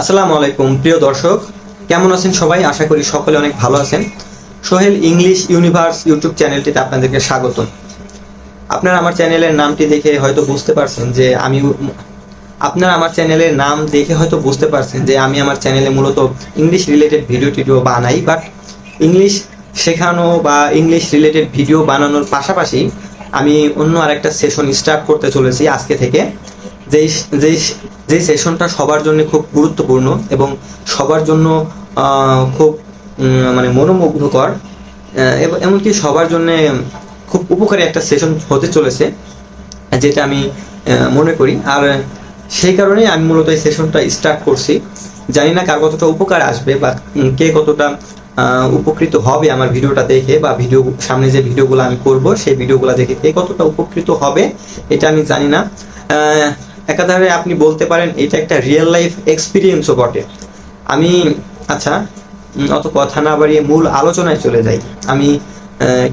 আসসালামু আলাইকুম প্রিয় দর্শক, কেমন আছেন সবাই? আশা করি সকলে অনেক ভালো আছেন। সোহেল ইংলিশ ইউনিভার্স ইউটিউব চ্যানেলটিতে আপনাদেরকে স্বাগতম। আপনারা আমার চ্যানেলের নামটি দেখে হয়তো বুঝতে পারছেন যে আমি আমার চ্যানেলে মূলত ইংলিশ রিলেটেড ভিডিও বানাই। বাট ইংলিশ শেখানো বা ইংলিশ রিলেটেড ভিডিও বানানোর পাশাপাশি আমি অন্য আরেকটা সেশন স্টার্ট করতে চলেছি আজকে থেকে। যেই যেই যেই সেশনটা সবার জন্য খুব গুরুত্বপূর্ণ এবং সবার জন্য খুব মানে মনোমুগ্ধকর, এমনকি সবার জন্য খুব উপকারী একটা সেশন হতে চলেছে, যেটা আমি মনে করি। আর সেই কারণেই আমি মূলত এই সেশনটা স্টার্ট করছি। জানি না কার কতটা উপকার আসবে বা কে কতটা উপকৃত হবে আমার ভিডিওটা দেখে, বা সামনে যে ভিডিওগুলো আমি করব সেই ভিডিওগুলো দেখে কে কতটা উপকৃত হবে এটা আমি জানি না। একাধারে আপনি বলতে পারেন এটা একটা রিয়েল লাইফ এক্সপিরিয়েন্সও বটে। আমি অত কথা না বাড়িয়ে মূল আলোচনায় চলে যাই। আমি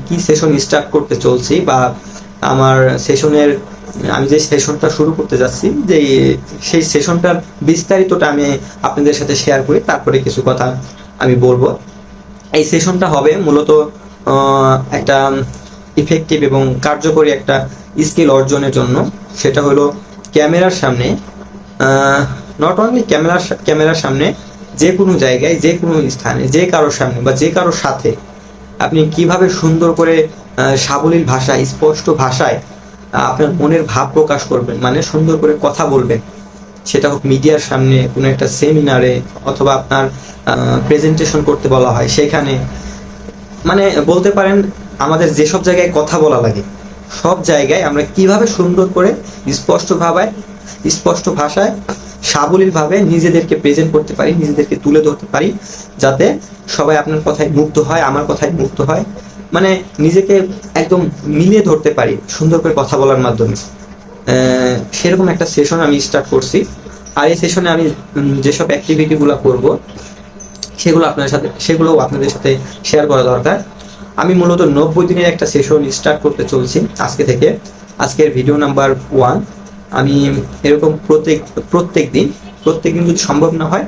কি সেশন স্টার্ট করতে চলছি, বা আমার আমি যে সেশনটা শুরু করতে যাচ্ছি, সেই সেশনটার বিস্তারিতটা আমি আপনাদের সাথে শেয়ার করি, তারপরে কিছু কথা আমি বলবো। এই সেশনটা হবে মূলত একটা ইফেক্টিভ এবং কার্যকরী একটা স্কিল অর্জনের জন্য। সেটা হলো ক্যামেরার সামনে, নট অনলি ক্যামেরার সামনে, যে কোনো জায়গায়, যে কোনো স্থানে, যে কারোর সামনে বা যে কারোর সাথে আপনি কিভাবে সুন্দর করে সাবলীল ভাষায়, স্পষ্ট ভাষায় আপনার মনের ভাব প্রকাশ করবেন, মানে সুন্দর করে কথা বলবেন। সেটা হোক মিডিয়ার সামনে, কোনো একটা সেমিনারে, অথবা আপনার প্রেজেন্টেশন করতে বলা হয় সেখানে, মানে বলতে পারেন আমাদের যেসব জায়গায় কথা বলা লাগে সব জায়গায় আমরা কিভাবে সুন্দর করে স্পষ্ট ভাষায় সাবলীলভাবে নিজেদেরকে প্রেজেন্ট করতে পারি, নিজেদেরকে তুলে ধরতে পারি, যাতে সবাই আপনার কথায় মুগ্ধ হয়, আমার কথায় মুগ্ধ হয়, মানে নিজেকে একদম মিলিয়ে ধরতে পারি সুন্দর করে কথা বলার মাধ্যমে। সেরকম একটা সেশন আমি স্টার্ট করছি। আর এই সেশনে আমি যেসব অ্যাক্টিভিটিগুলো করব সেগুলোও আপনাদের সাথে শেয়ার করা দরকার। আমি মূলত 90 দিনের একটা সেশন স্টার্ট করতে চলছি আজকে থেকে। আজকের ভিডিও নাম্বার 1। আমি এরকম প্রত্যেক দিন যদি সম্ভব না হয়,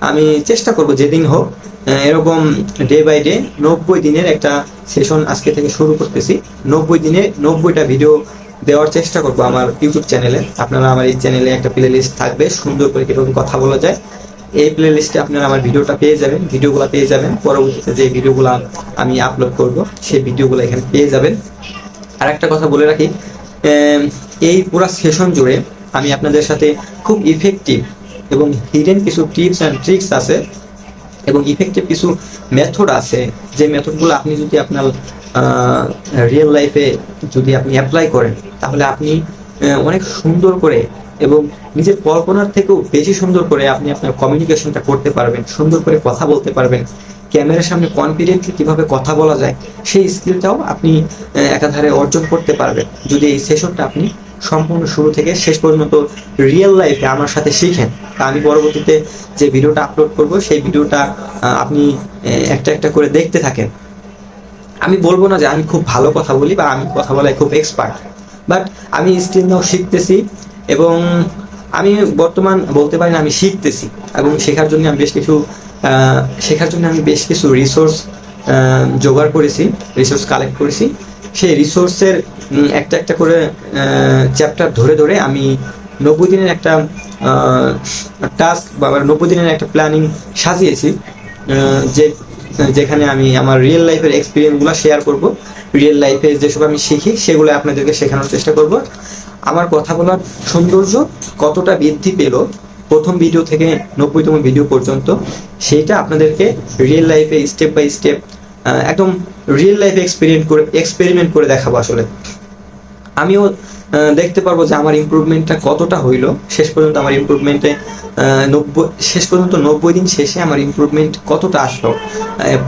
আমি চেষ্টা করব যেদিন হোক এরকম ডে বাই ডে 90 দিনের একটা সেশন আজকে থেকে শুরু করতেছি। 90 দিনে 90টা ভিডিও দেওয়ার চেষ্টা করব আমার ইউটিউব চ্যানেলে। আপনারা আমার এই চ্যানেলে একটা প্লে লিস্ট থাকবে, সুন্দর করে কীভাবে কথা বলা যায়। এই প্লে লিস্টে আপনারা আমার ভিডিওগুলো পেয়ে যাবেন। পরবর্তীতে যে ভিডিওগুলো আমি আপলোড করব সেই ভিডিওগুলো এখানে পেয়ে যাবেন। আর একটা কথা বলে রাখি, এই পুরো সেশন জুড়ে আমি আপনাদের সাথে খুব ইফেক্টিভ এবং হিডেন কিছু টিপস অ্যান্ড ট্রিক্স আছে এবং ইফেক্টিভ কিছু মেথড আছে, যে মেথডগুলো আপনি যদি আপনার রিয়েল লাইফে যদি আপনি অ্যাপ্লাই করেন, তাহলে আপনি অনেক সুন্দর করে এবং নিজের কল্পনার থেকেও বেশি সুন্দর করে আপনি আপনার কমিউনিকেশনটা করতে পারবেন, সুন্দর করে কথা বলতে পারবেন। ক্যামেরার সামনে কনফিডেন্টলি কীভাবে কথা বলা যায় সেই স্কিলটাও আপনি একাধারে অর্জন করতে পারবেন, যদি এই সেশনটা আপনি সম্পূর্ণ শুরু থেকে শেষ পর্যন্ত রিয়েল লাইফে আমার সাথে শিখেন। তা আমি পরবর্তীতে যে ভিডিওটা আপলোড করব সেই ভিডিওটা আপনি একটা একটা করে দেখতে থাকেন। আমি বলবো না যে আমি খুব ভালো কথা বলি বা আমি কথা বলায় খুব এক্সপার্ট, বাট আমি স্টিল নাও শিখতেছি এবং আমি বর্তমান বলতে পারি না আমি শিখতেছি। এবং শেখার জন্য আমি বেশ কিছু রিসোর্স জোগাড় করেছি, রিসোর্স কালেক্ট করেছি। সেই রিসোর্সের একটা একটা করে চ্যাপ্টার ধরে আমি 90 দিনের একটা টাস্ক বা 90 দিনের একটা প্ল্যানিং সাজিয়েছি, যেখানে আমি আমার রিয়েল লাইফের এক্সপিরিয়েন্সগুলো শেয়ার করব। রিয়েল লাইফে যেসব আমি শিখি সেগুলো আপনাদেরকে শেখানোর চেষ্টা করব। আমার কথা বলার সৌন্দর্য কতটা বৃদ্ধি পেল প্রথম ভিডিও থেকে 90তম ভিডিও পর্যন্ত, সেইটা আপনাদেরকে রিয়েল লাইফে স্টেপ বাই স্টেপ একদম রিয়েল লাইফে এক্সপেরিমেন্ট করে দেখাবো। আসলে আমিও দেখতে পারবো যে আমার ইমপ্রুভমেন্টটা কতটা হইলো। শেষ পর্যন্ত 90 দিন শেষে আমার ইমপ্রুভমেন্ট কতটা আসলো।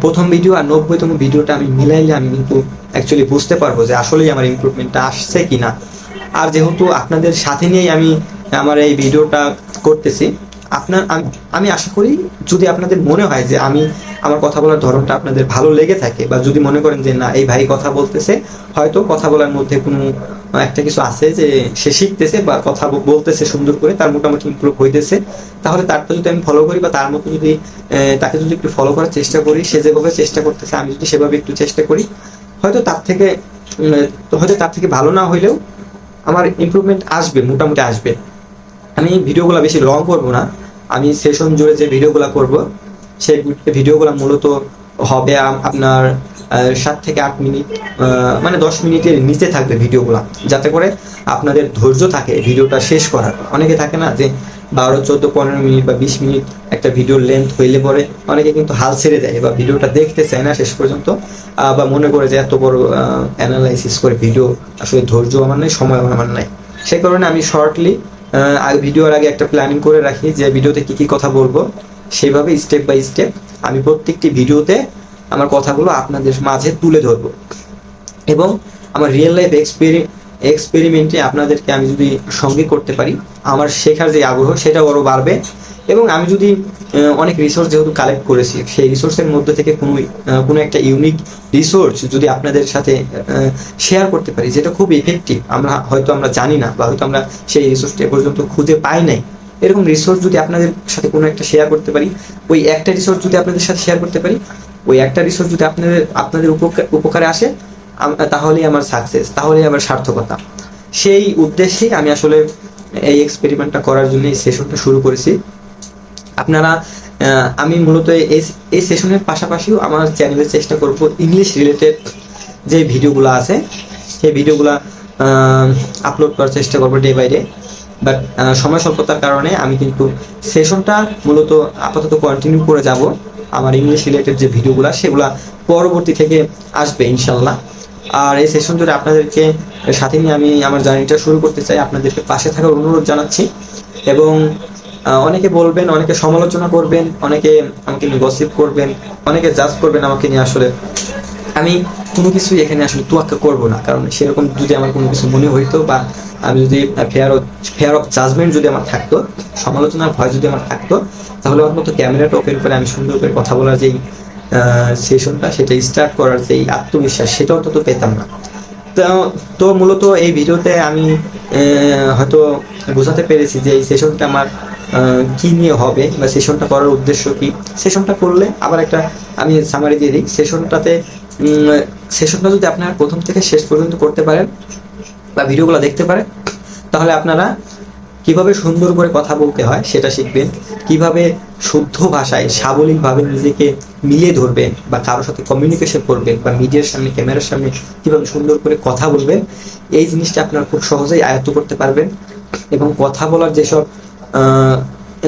প্রথম ভিডিও আর 90তম ভিডিওটা আমি মিলাইলে আমি কিন্তু অ্যাকচুয়ালি বুঝতে পারবো যে আসলেই আমার ইমপ্রুভমেন্টটা আসছে কিনা। আর যেহেতু আপনাদের সাথে নিয়েই আমি আমার এই ভিডিওটা করতেছি, আমি আশা করি যদি আপনাদের মনে হয় যে আমার কথা বলার ধরনটা আপনাদের ভালো লেগে থাকে, বা যদি মনে করেন যে না এই ভাই কথা বলতেছে, হয়তো কথা বলার মধ্যে কোনো একটা কিছু আছে যে সে শিখতেছে বা কথা বলতেছে সুন্দর করে, তার মোটামুটি ইমপ্রুভ হইতেছে, তাহলে তারটা যদি আমি ফলো করি বা তার মতো যদি তাকে যদি একটু ফলো করার চেষ্টা করি, সে যেভাবে চেষ্টা করতেছে আমি যদি সেভাবে একটু চেষ্টা করি, হয়তো তার থেকে ভালো না হইলেও আমার ইমপ্রুভমেন্ট আসবে, মোটামুটি আসবে। আমি ভিডিওগুলো বেশি লং করব না, আমি সেশন জুড়ে যে ভিডিওগুলো করব সেই ভিডিওগুলো মূলত হবে আপনার 7 থেকে 8 মিনিট, মানে 10 মিনিটের নিচে থাকবে ভিডিওগুলো, যাতে করে আপনাদের ধৈর্য থাকে ভিডিওটা শেষ করার। অনেকে থাকে না যে 12, 14, 15 মিনিট বা 20 মিনিট একটা ভিডিওর লেন্থ হইলে পরে অনেকে কিন্তু হাল ছেড়ে দেয় বা ভিডিওটা দেখতে চায় না শেষ পর্যন্ত, বা মনে করে যে এত বড় অ্যানালাইসিস করে ভিডিও আসলে ধৈর্য আমার নাই, সময় আমার নাই। সেই কারণে আমি শর্টলি ভিডিওর আগে একটা প্ল্যানিং করে রাখি যে ভিডিওতে কি কি কথা বলবো, সেইভাবে স্টেপ বাই স্টেপ আমি প্রত্যেকটি ভিডিওতে আমার কথাগুলো আপনাদের মাঝে তুলে ধরবো। এবং আমার রিয়েল লাইফ এক্সপেরিমেন্টে আপনাদেরকে আমি যদি সঙ্গে করতে পারি, আমার শেখার যে আগ্রহ সেটাও আরও বাড়বে। এবং আমি যদি অনেক রিসোর্স যেহেতু কালেক্ট করেছি, সেই রিসোর্সের মধ্যে থেকে কোনো একটা ইউনিক রিসোর্স যদি আপনাদের সাথে শেয়ার করতে পারি, যেটা খুব ইফেক্টিভ, আমরা জানি না বা হয়তো আমরা সেই রিসোর্সটা এ পর্যন্ত খুঁজে পাই নাই, এরকম রিসোর্স যদি আপনাদের সাথে কোনো একটা শেয়ার করতে পারি, ওই একটা রিসোর্স যদি আপনাদের সাথে শেয়ার করতে পারি, ওই একটা রিসোর্স যদি আপনাদের উপকারে আসে, তাহলেই আমার সাকসেস, তাহলেই আমার সার্থকতা। সেই উদ্দেশ্যেই আমি আসলে এই এক্সপেরিমেন্টটা করার জন্য এই সেশনটা শুরু করেছি। আমি মূলত এই সেশনের পাশাপাশিও আমার চ্যানেলে চেষ্টা করব ইংলিশ রিলেটেড যে ভিডিওগুলো আছে সেই ভিডিওগুলো আপলোড করার চেষ্টা করবো ডে বাই ডে। বাট সময় স্বল্পতার কারণে আমি কিন্তু সেশনটা মূলত আপাতত কন্টিনিউ করে যাব। আমার ইংলিশ রিলেটেড যে ভিডিওগুলো সেগুলো পরবর্তী থেকে আসবে ইনশাল্লাহ। আর এই সেশন জুড়ে আপনাদেরকে সাথে নিয়ে আমি আমার জার্নিটা শুরু করতে চাই, আপনাদেরকে পাশে থাকার অনুরোধ জানাচ্ছি। এবং অনেকে বলবেন, অনেকে সমালোচনা করবেন, অনেকে আমাকে নিয়ে গসিপ করবেন, অনেকে জাজ করবেন আমাকে নিয়ে। আসলে আমি কোনো কিছুই এখানে আসলে তোয়াক্কা করবো না, কারণ সেরকম যদি আমার কোনো কিছু মনে হইতো বা আমি যদি ফেয়ার অফ জাজমেন্ট যদি আমার থাকতো, সমালোচনার ভয় যদি আমার থাকতো, তাহলে অন্তত ক্যামেরাটা ওপেন করে আমি সুন্দর করে কথা বলার যেই সেশনটা, সেটা স্টার্ট করার যেই আত্মবিশ্বাস, সেটা অন্তত পেতাম না। তো মূলত এই ভিডিওতে আমি হয়তো বোঝাতে পেরেছি যে এই সেশনটা আমার কি নিয়ে হবে বা সেশনটা করার উদ্দেশ্য কি। সেশনটা করলে আবার একটা আমি সামারি দিয়ে দিই, সেশনটা যদি আপনারা প্রথম থেকে শেষ পর্যন্ত করতে পারেন বা ভিডিওগুলো দেখতে পারেন, তাহলে আপনারা কিভাবে সুন্দর করে কথা বলতে হয় সেটা শিখবেন, কিভাবে শুদ্ধ ভাষায় সাবলীলভাবে নিজেকে মিলিয়ে ধরবেন বা কারোর সাথে কমিউনিকেশন করবেন বা মিডিয়ার সামনে, ক্যামেরার সামনে কিভাবে সুন্দর করে কথা বলবেন, এই জিনিসটা আপনারা খুব সহজেই আয়ত্ত করতে পারবেন। এবং কথা বলার যেসব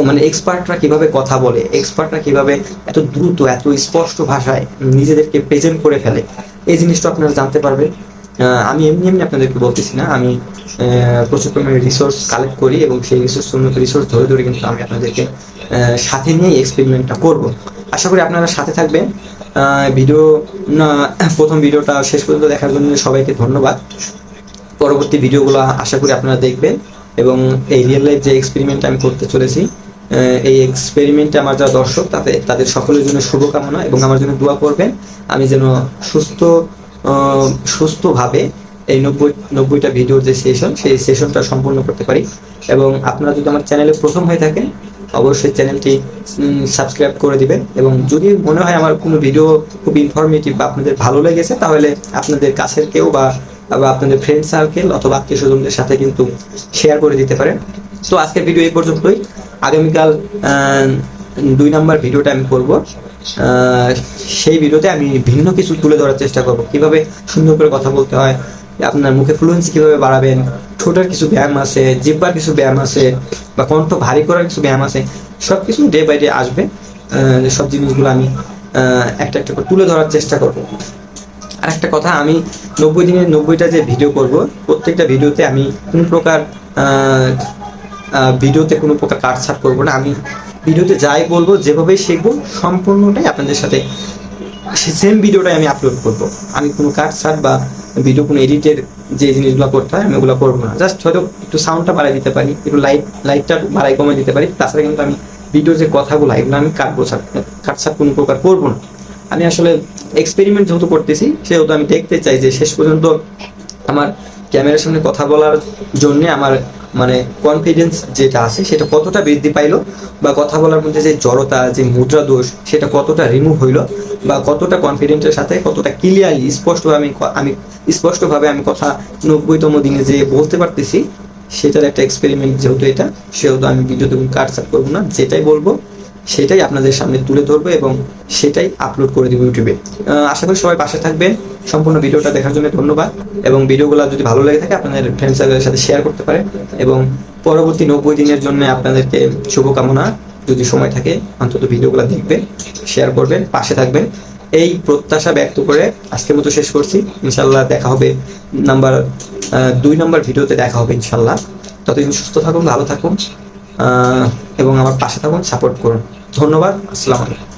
মানে এক্সপার্টরা কিভাবে কথা বলে, এক্সপার্টরা কিভাবে এত দ্রুত, এত স্পষ্ট ভাষায় নিজেদেরকে প্রেজেন্ট করে ফেলে, এই জিনিসটা আপনারা জানতে পারবেন। আমি এমনি আপনাদেরকে বলতেছি না, আমি প্রচুর পরিমাণে রিসোর্স কালেক্ট করি এবং সেই রিসোর্স ধরে ধরে কিন্তু আমি আপনাদেরকে সাথে নিয়ে এক্সপেরিমেন্টটা করব। আশা করি আপনারা সাথে থাকবেন। প্রথম ভিডিওটা শেষ পর্যন্ত দেখার জন্য সবাইকে ধন্যবাদ। পরবর্তী ভিডিওগুলো আশা করি আপনারা দেখবেন এবং এই রিয়েল লাইফ যে এক্সপেরিমেন্ট আমি করতে চলেছি, এই এক্সপেরিমেন্টে আমার যারা দর্শক তাদের সকলের জন্য শুভকামনা এবং আমার জন্য দোয়া করবেন, আমি যেন সুস্থভাবে এই 90টা ভিডিওর যে সেই সেশনটা সম্পূর্ণ করতে পারি। এবং আপনারা যদি আমার চ্যানেলে প্রথম হয়ে থাকেন, অবশ্যই চ্যানেলটি সাবস্ক্রাইব করে দিবেন। এবং যদি মনে হয় আমার কোনো ভিডিও খুব ইনফরমেটিভ বা আপনাদের ভালো লেগেছে, তাহলে আপনাদের কাছের কেউ বা আপনাদের ফ্রেন্ড সার্কেল অথবা আত্মীয় স্বজনদের সাথে কিন্তু শেয়ার করে দিতে পারেন। তো আজকের ভিডিও এই পর্যন্তই। আগামীকাল 2 নম্বর ভিডিওটা আমি করব। সেই ভিডিওতে আমি ভিন্ন কিছু তুলে ধরার চেষ্টা করব, কিভাবে সুন্দর করে কথা বলতে হয়, আপনার মুখে ফ্লুয়েন্সি কিভাবে বাড়াবেন, ঠোঁটের কিছু ব্যায়াম আছে, জিহ্বার কিছু ব্যায়াম আছে, বা কণ্ঠ ভারী করার কিছু ব্যায়াম আছে, সব কিছু ডে বাই ডে আসবে। সব জিনিসগুলো আমি একটা একটা করে তুলে ধরার চেষ্টা করব। আর একটা কথা, আমি 90 দিনের 90টা যে ভিডিও করব, প্রত্যেকটা ভিডিওতে আমি কোনো প্রকার কাটছাট করবো না। আমি ভিডিওতে যাই বলবো, যেভাবেই শিখবো, সম্পূর্ণটাই আপনাদের সাথে সেম ভিডিওটাই আমি আপলোড করব। আমি কোনো কাটছাট বা ভিডিও কোনো এডিটের যে জিনিসগুলো করতে হয় আমি ওগুলো করবো না। জাস্ট হয়তো একটু সাউন্ডটা বাড়াই দিতে পারি, একটু লাইটটা বাড়াই কমাই দিতে পারি, তাছাড়া কিন্তু আমি ভিডিওর যে কথাগুলো এগুলো আমি কাটছাট কোনো প্রকার করবো না। আমি আসলে এক্সপেরিমেন্ট যেহেতু করতেছি, সেহেতু আমি দেখতে চাই যে শেষ পর্যন্ত আমার ক্যামেরার সামনে কথা বলার জন্য আমার মানে কনফিডেন্স যেটা আছে সেটা কতটা বৃদ্ধি পাইলো, বা কথা বলার মধ্যে যে জড়তা, যে মুদ্রা দোষ, সেটা কতটা রিমুভ হইলো, বা কতটা কনফিডেন্টের সাথে, কতটা ক্লিয়ারলি আমি স্পষ্টভাবে আমি কথা 90তম দিনে যে বলতে পারতেছি, সেটার একটা এক্সপেরিমেন্ট যেহেতু এটা, সেহেতু আমি ভিডিওতে কাটছাট করবো না, যেটাই বলবো সেটাই আপনাদের সামনে তুলে ধরবো এবং সেটাই আপলোড করে দেবো ইউটিউবে। আশা করি সবাই পাশে থাকবেন। সম্পূর্ণ ভিডিওটা দেখার জন্য ধন্যবাদ, এবং ভিডিওগুলো যদি ভালো লেগে থাকে আপনাদের ফ্রেন্ড সার্কেলের সাথে শেয়ার করতে পারেন, এবং পরবর্তী 90 দিনের জন্য আপনাদেরকে শুভকামনা। যদি সময় থাকে অন্তত ভিডিওগুলো দেখবেন, শেয়ার করবেন, পাশে থাকবেন, এই প্রত্যাশা ব্যক্ত করে আজকের মতো শেষ করছি। ইনশাল্লাহ দেখা হবে 2 নম্বর ভিডিওতে, দেখা হবে ইনশাল্লাহ। ততদিন সুস্থ থাকুন, ভালো থাকুন, এবং আমার পাশে থাকুন, সাপোর্ট করুন। ধন্যবাদ। আসসালামু আলাইকুম।